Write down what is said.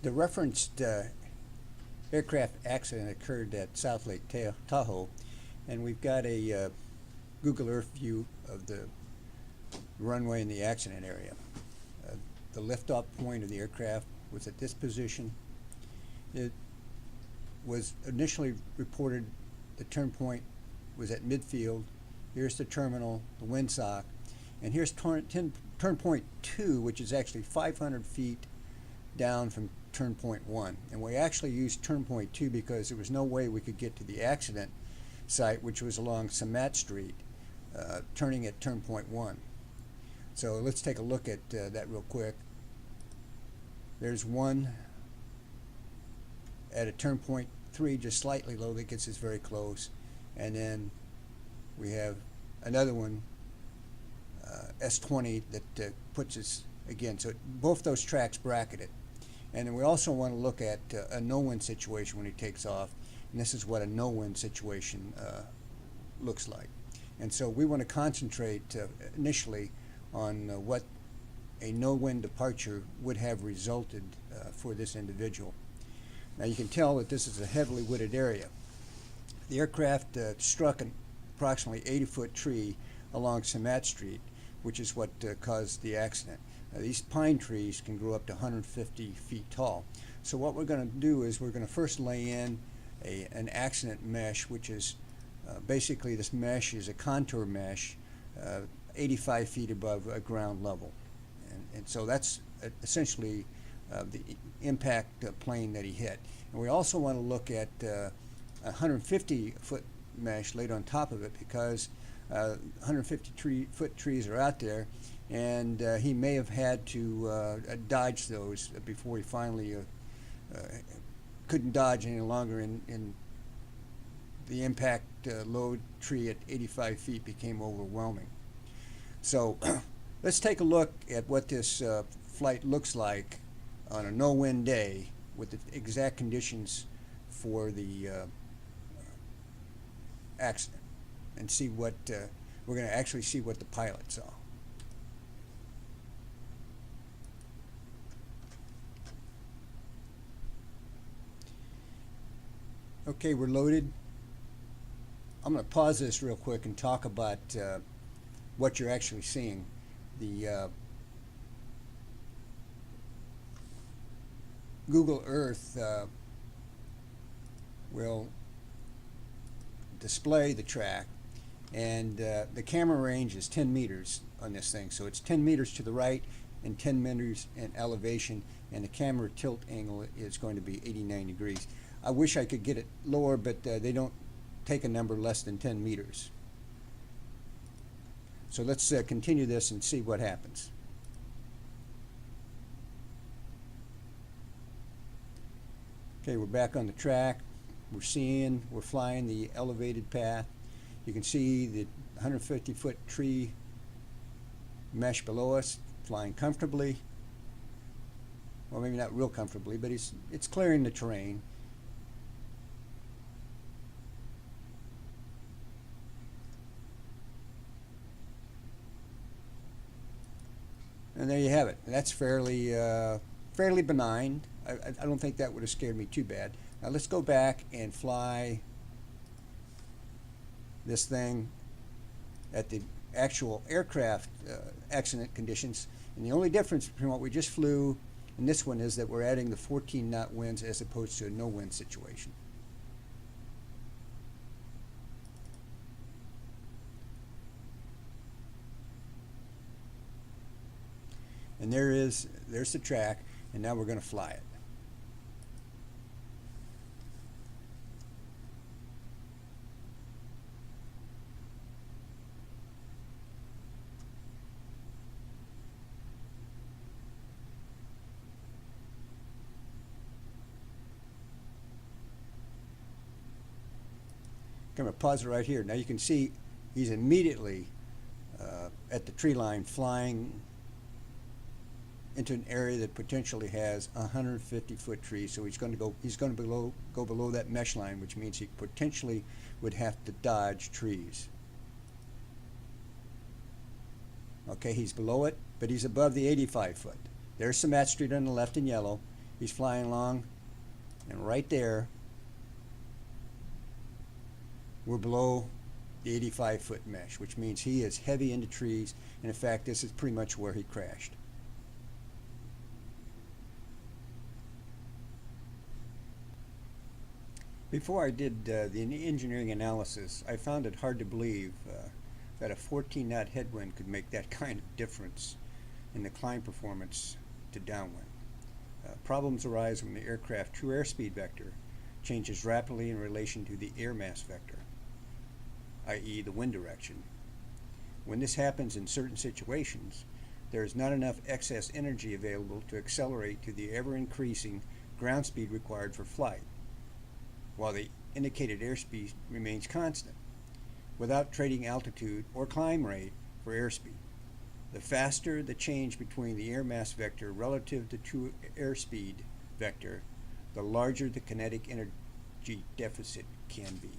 The referenced aircraft accident occurred at South Lake Tahoe, and we've got a Google Earth view of the runway in the accident area. The liftoff point of the aircraft was at this position. It was initially reported the turn point was at midfield. Here's the terminal, the windsock, and here's turn point 2, which is actually 500 feet down from turn point 1. And we actually used turn point 2 because there was no way we could get to the accident site, which was along Samat Street, turning at turn point 1. So let's take a look at that real quick. There's one at a turn point 3, just slightly low, that gets us very close. And then we have another one, S20, that puts us again. So both those tracks bracketed. And then we also want to look at a no-wind situation when he takes off. And this is what a no-wind situation looks like. And so we want to concentrate initially on what a no-wind departure would have resulted for this individual. Now you can tell that this is a heavily wooded area. The aircraft struck an approximately 80-foot tree along Samat Street, which is what caused the accident. These pine trees can grow up to 150 feet tall. So what we're going to do is we're going to first lay in an accident mesh, which is basically, this mesh is a contour mesh 85 feet above ground level. And so that's essentially the impact plane that he hit. And we also want to look at a 150-foot mesh laid on top of it, because 150-foot trees are out there, and he may have had to dodge those before he finally couldn't dodge any longer, and the impact load tree at 85 feet became overwhelming. So let's take a look at what this flight looks like on a no-wind day with the exact conditions for the accident, and see what we're going to actually see what the pilot saw. Okay, we're loaded. I'm going to pause this real quick and talk about what you're actually seeing. The Google Earth will display the track, and the camera range is 10 meters on this thing. So it's 10 meters to the right and 10 meters in elevation, and the camera tilt angle is going to be 89 degrees. I wish I could get it lower, but they don't take a number less than 10 meters. So let's continue this and see what happens. Okay, we're back on the track. We're flying the elevated path. You can see the 150-foot tree mesh below us, flying comfortably. Well, maybe not real comfortably, but it's clearing the terrain. And there you have it. That's fairly benign. I don't think that would have scared me too bad. Now let's go back and fly this thing at the actual aircraft accident conditions. And the only difference between what we just flew and this one is that we're adding the 14-knot winds as opposed to a no-wind situation. And there's the track, and now we're going to fly it. I'm going to pause it right here. Now you can see he's immediately at the tree line, flying into an area that potentially has a 150-foot tree. So he's going to go below that mesh line, which means he potentially would have to dodge trees. Okay, he's below it, but he's above the 85-foot. There's Samat Street on the left in yellow, He's flying along, and right there, we're below the 85-foot mesh, which means he is heavy into trees, and in fact, this is pretty much where he crashed. Before I did the engineering analysis, I found it hard to believe that a 14-knot headwind could make that kind of difference in the climb performance to downwind. Problems arise when the aircraft true airspeed vector changes rapidly in relation to the air mass vector, i.e. the wind direction. When this happens in certain situations, there is not enough excess energy available to accelerate to the ever-increasing ground speed required for flight, while the indicated airspeed remains constant, without trading altitude or climb rate for airspeed. The faster the change between the air mass vector relative to true airspeed vector, the larger the kinetic energy deficit can be.